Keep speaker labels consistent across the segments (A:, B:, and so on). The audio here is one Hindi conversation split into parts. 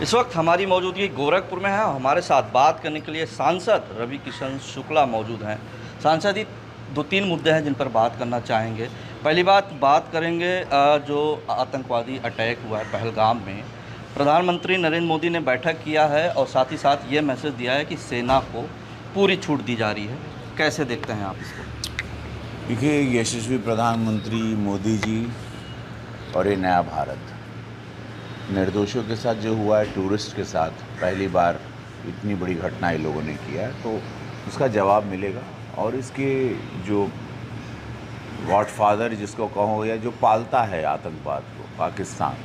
A: इस वक्त हमारी मौजूदगी गोरखपुर में है। हमारे साथ बात करने के लिए सांसद रवि किशन शुक्ला मौजूद हैं। सांसद जी, दो तीन मुद्दे हैं जिन पर बात करना चाहेंगे। पहली बात करेंगे जो आतंकवादी अटैक हुआ है पहलगाम में। प्रधानमंत्री नरेंद्र मोदी ने बैठक किया है और साथ ही साथ ये मैसेज दिया है कि सेना को पूरी छूट दी जा रही है। कैसे देखते हैं आप इसको?
B: देखिए, यशस्वी प्रधानमंत्री मोदी जी और ये नया भारत, निर्दोषों के साथ जो हुआ है, टूरिस्ट के साथ पहली बार इतनी बड़ी घटना इन लोगों ने किया है, तो उसका जवाब मिलेगा। और इसके जो गॉडफादर जिसको कहो, या जो पालता है आतंकवाद को, पाकिस्तान,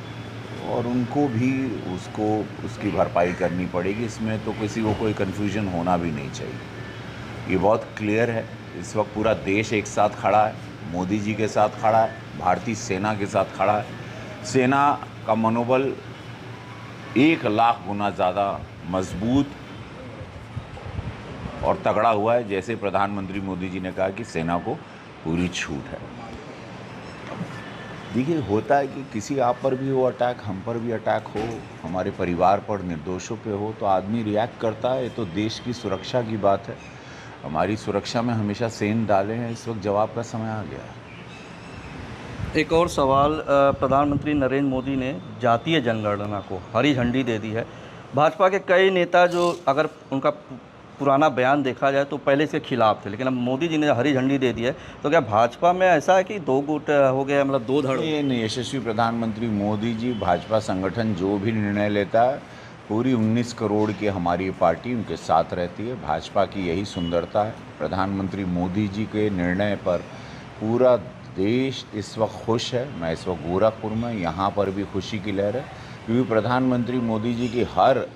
B: और उनको भी उसकी भरपाई करनी पड़ेगी। इसमें तो किसी को कोई कन्फ्यूजन होना भी नहीं चाहिए। ये बहुत क्लियर है। इस वक्त पूरा देश एक साथ खड़ा है, मोदी जी के साथ खड़ा है, भारतीय सेना के साथ खड़ा है। सेना का मनोबल 1 लाख गुना ज़्यादा मजबूत और तगड़ा हुआ है। जैसे प्रधानमंत्री मोदी जी ने कहा कि सेना को पूरी छूट है। देखिए, होता है कि किसी आप पर भी हो अटैक, हम पर भी अटैक हो, हमारे परिवार पर, निर्दोषों पे हो, तो आदमी रिएक्ट करता है। ये तो देश की सुरक्षा की बात है। हमारी सुरक्षा में हमेशा सेंध डाले हैं। इस वक्त जवाब का समय आ गया है।
A: एक और सवाल, प्रधानमंत्री नरेंद्र मोदी ने जातीय जनगणना को हरी झंडी दे दी है। भाजपा के कई नेता जो अगर उनका पुराना बयान देखा जाए तो पहले इसके खिलाफ थे, लेकिन अब मोदी जी ने हरी झंडी दे दी है, तो क्या भाजपा में ऐसा है कि दो गुट हो गया, मतलब दो धड़?
B: ये नहीं, यशस्वी प्रधानमंत्री मोदी जी, भाजपा संगठन जो भी निर्णय लेता है, पूरी 19 करोड़ की हमारी पार्टी उनके साथ रहती है। भाजपा की यही सुंदरता है। प्रधानमंत्री मोदी जी के निर्णय पर पूरा देश इस वक्त खुश है। मैं इस वक्त गोरखपुर में, यहाँ पर भी खुशी की लहर है, क्योंकि प्रधानमंत्री मोदी जी की हर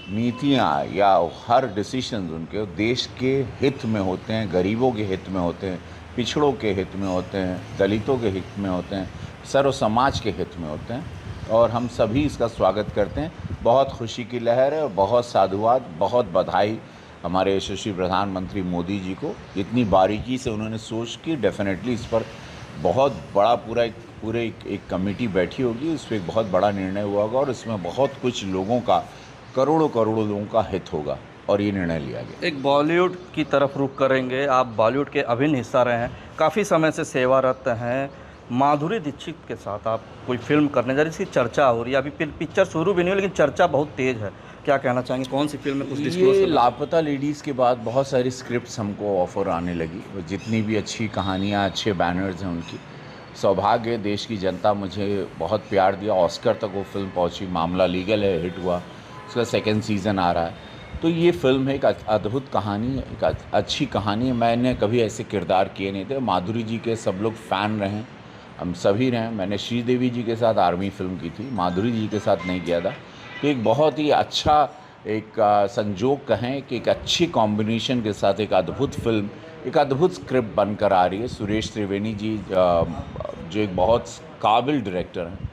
B: नीतियाँ या हर डिसीजन उनके देश के हित में होते हैं, गरीबों के हित में होते हैं, पिछड़ों के हित में होते हैं, दलितों के हित में होते हैं, सर्व समाज के हित में होते हैं। और हम सभी इसका स्वागत करते हैं। बहुत खुशी की लहर है और बहुत साधुवाद, बहुत बधाई हमारे यशस्वी प्रधानमंत्री मोदी जी को। इतनी बारीकी से उन्होंने सोच की। डेफिनेटली इस पर बहुत बड़ा पूरे एक कमेटी बैठी होगी, इस पर एक बहुत बड़ा निर्णय हुआ होगा और इसमें बहुत कुछ लोगों का, करोड़ों लोगों का हित होगा और ये निर्णय लिया गया।
A: एक बॉलीवुड की तरफ रुख करेंगे। आप बॉलीवुड के अभिन्न हिस्सा रहे हैं, काफ़ी समय से सेवारत हैं। माधुरी दीक्षित के साथ आप कोई फिल्म करने जा रही, इसकी चर्चा हो रही है। अभी पिक्चर शुरू भी नहीं हुई, लेकिन चर्चा बहुत तेज़ है। क्या कहना चाहेंगे, कौन सी फिल्म में कुछ डिस्क्लोज?
B: ये लापता लेडीज़ के बाद बहुत सारी स्क्रिप्ट्स हमको ऑफ़र आने लगी। जितनी भी अच्छी कहानियाँ, अच्छे बैनर्स हैं उनकी, सौभाग्य देश की जनता मुझे बहुत प्यार दिया। ऑस्कर तक वो फिल्म पहुंची। मामला लीगल है, हिट हुआ, उसका 2nd सीज़न आ रहा है। तो ये फिल्म है एक अद्भुत कहानी है, एक अच्छी कहानी है। मैंने कभी ऐसे किरदार किए नहीं थे। माधुरी जी के सब लोग फ़ैन रहे, हम सभी रहे। मैंने श्रीदेवी जी के साथ आर्मी फिल्म की थी, माधुरी जी के साथ नहीं किया था। तो एक बहुत ही अच्छा एक संजोग कहें कि एक अच्छी कॉम्बिनेशन के साथ एक अद्भुत फिल्म, एक अद्भुत स्क्रिप्ट बनकर आ रही है। सुरेश त्रिवेणी जी जो एक बहुत काबिल डायरेक्टर हैं,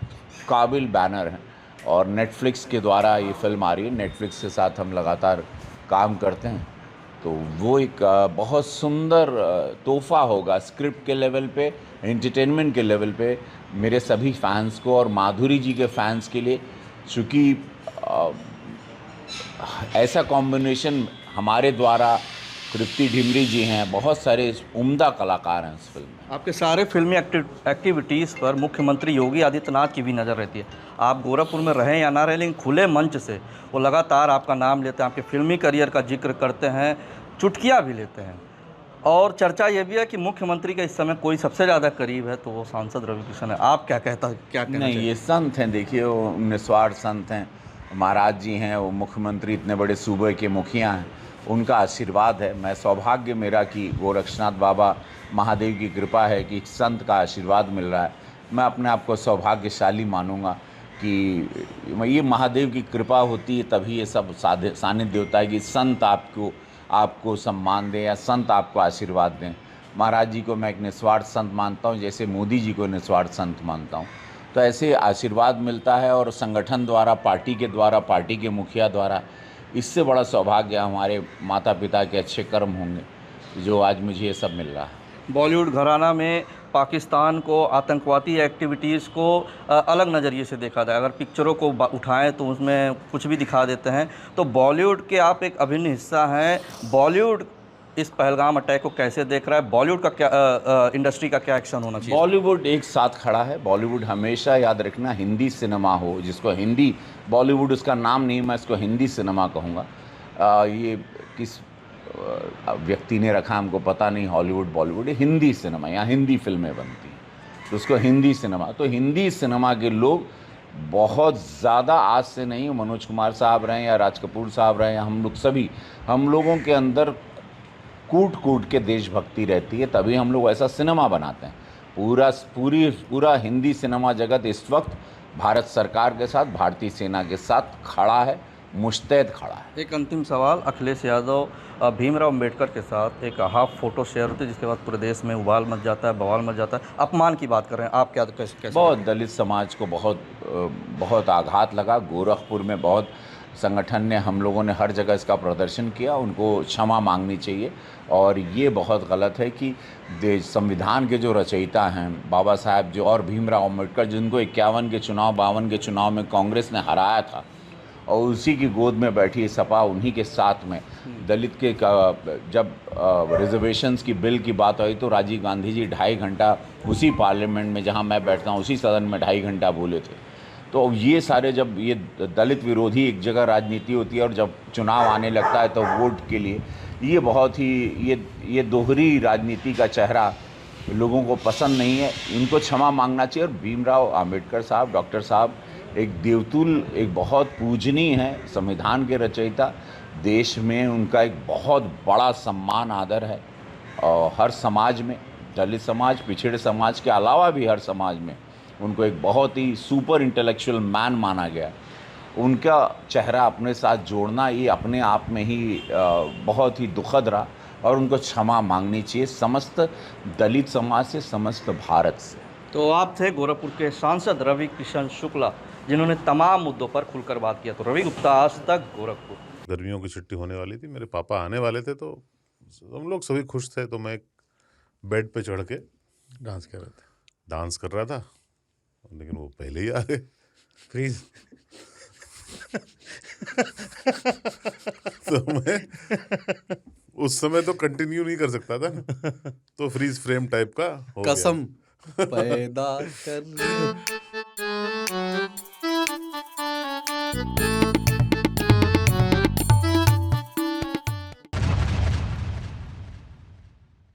B: काबिल बैनर हैं, और नेटफ्लिक्स के द्वारा ये फिल्म आ रही है। नेटफ्लिक्स के साथ हम लगातार काम करते हैं, तो वो एक बहुत सुंदर तोहफ़ा होगा स्क्रिप्ट के लेवल पे, एंटरटेनमेंट के लेवल पे मेरे सभी फैंस को और माधुरी जी के फैंस के लिए। चूँकि ऐसा कॉम्बिनेशन हमारे द्वारा, तृप्ति ढिमरी जी हैं, बहुत सारे उम्दा कलाकार हैं इस फिल्म में।
A: आपके सारे फिल्मी एक्टिविटीज़ पर मुख्यमंत्री योगी आदित्यनाथ की भी नज़र रहती है। आप गोरखपुर में रहें या ना रहें, लेकिन खुले मंच से वो लगातार आपका नाम लेते हैं, आपके फिल्मी करियर का जिक्र करते हैं, चुटकियाँ भी लेते हैं। और चर्चा ये भी है कि मुख्यमंत्री के इस समय कोई सबसे ज़्यादा करीब है तो वो सांसद रवि किशन है। आप क्या कहना
B: नहीं,
A: चाहिए?
B: ये संत हैं। देखिए, वो निस्वार्थ संत हैं। महाराज जी हैं, वो मुख्यमंत्री, इतने बड़े सूबे के मुखिया हैं, उनका आशीर्वाद है। मैं सौभाग्य मेरा कि गोरक्षनाथ बाबा महादेव की कृपा है कि संत का आशीर्वाद मिल रहा है। मैं अपने आप को सौभाग्यशाली मानूंगा कि ये महादेव की कृपा होती है, तभी ये सब सानिध्य होता है कि संत आपको सम्मान दें या संत आपको आशीर्वाद दें। महाराज जी को मैं एक निस्वार्थ संत मानता हूँ, जैसे मोदी जी को निस्वार्थ संत मानता हूँ। तो ऐसे आशीर्वाद मिलता है, और संगठन द्वारा, पार्टी के द्वारा, पार्टी के मुखिया द्वारा, इससे बड़ा सौभाग्य हमारे माता पिता के अच्छे कर्म होंगे जो आज मुझे ये सब मिल रहा है।
A: बॉलीवुड घराना में पाकिस्तान को, आतंकवादी एक्टिविटीज़ को अलग नज़रिए से देखा जाए। अगर पिक्चरों को उठाएं तो उसमें कुछ भी दिखा देते हैं। तो बॉलीवुड के आप एक अभिन्न हिस्सा हैं। बॉलीवुड इस पहलगाम अटैक को कैसे देख रहा है? बॉलीवुड का क्या इंडस्ट्री का क्या एक्शन होना चाहिए?
B: बॉलीवुड एक साथ खड़ा है। बॉलीवुड हमेशा याद रखना, हिंदी सिनेमा हो, जिसको हिंदी बॉलीवुड उसका नाम नहीं, मैं इसको हिंदी सिनेमा कहूँगा। ये किस व्यक्ति ने रखा हमको पता नहीं, हॉलीवुड बॉलीवुड, हिंदी सिनेमा, यहाँ हिंदी फिल्में बनती हैं तो उसको हिंदी सिनेमा। तो हिंदी सिनेमा के लोग बहुत ज़्यादा, आज से नहीं, मनोज कुमार साहब रहे या राज कपूर साहब रहे या हम लोग सभी, हम लोगों के अंदर कूट कूट के देशभक्ति रहती है, तभी हम लोग ऐसा सिनेमा बनाते हैं। पूरा हिंदी सिनेमा जगत इस वक्त भारत सरकार के साथ, भारतीय सेना के साथ खड़ा है, मुस्तैद खड़ा है।
A: एक अंतिम सवाल, अखिलेश यादव भीमराव अम्बेडकर के साथ एक हाफ फोटो शेयर होती है, जिसके बाद पूरे देश में उबाल मच जाता है, बवाल मच जाता है। अपमान की बात कर रहे हैं आप, क्या कैसे?
B: बहुत दलित समाज को बहुत आघात लगा। गोरखपुर में बहुत संगठन ने, हम लोगों ने हर जगह इसका प्रदर्शन किया। उनको क्षमा मांगनी चाहिए। और ये बहुत गलत है कि संविधान के जो रचयिता हैं बाबा साहब जो, और भीमराव अम्बेडकर, जिनको 51 के चुनाव, 52 के चुनाव में कांग्रेस ने हराया था, और उसी की गोद में बैठी सपा, उन्हीं के साथ में दलित के जब रिजर्वेशंस की बिल की बात आई तो राजीव गांधी जी 2.5 घंटा उसी पार्लियामेंट में, जहां मैं बैठता हूं, उसी सदन में 2.5 घंटा बोले थे। तो ये सारे, जब ये दलित विरोधी एक जगह राजनीति होती है और जब चुनाव आने लगता है तो वोट के लिए, ये बहुत ही ये दोहरी राजनीति का चेहरा लोगों को पसंद नहीं है। इनको क्षमा मांगना चाहिए। और भीमराव अम्बेडकर साहब, डॉक्टर साहब एक देवतुल, एक बहुत पूजनीय है, संविधान के रचयिता। देश में उनका एक बहुत बड़ा सम्मान आदर है, और हर समाज में, दलित समाज, पिछड़े समाज के अलावा भी हर समाज में उनको एक बहुत ही सुपर इंटेलेक्चुअल मैन माना गया। उनका चेहरा अपने साथ जोड़ना ये अपने आप में ही बहुत ही दुखद रहा, और उनको क्षमा मांगनी चाहिए समस्त दलित समाज से, समस्त भारत से।
A: तो आप थे गोरखपुर के सांसद रवि किशन शुक्ला, जिन्होंने तमाम मुद्दों पर खुलकर बात किया। तो रवि गुप्ता, आज तक, गोरखपुर।
C: गर्मियों की छुट्टी होने वाली थी, मेरे पापा आने वाले थे, तो हम लोग सभी खुश थे। तो मैं एक बेड पे चढ़ के डांस कर रहा था, लेकिन वो पहले ही आ गए।
D: फ्रीज।
C: तो मैं उस समय तो कंटिन्यू नहीं कर सकता था, तो फ्रीज फ्रेम टाइप का हो गया।
D: कसम पैदा कर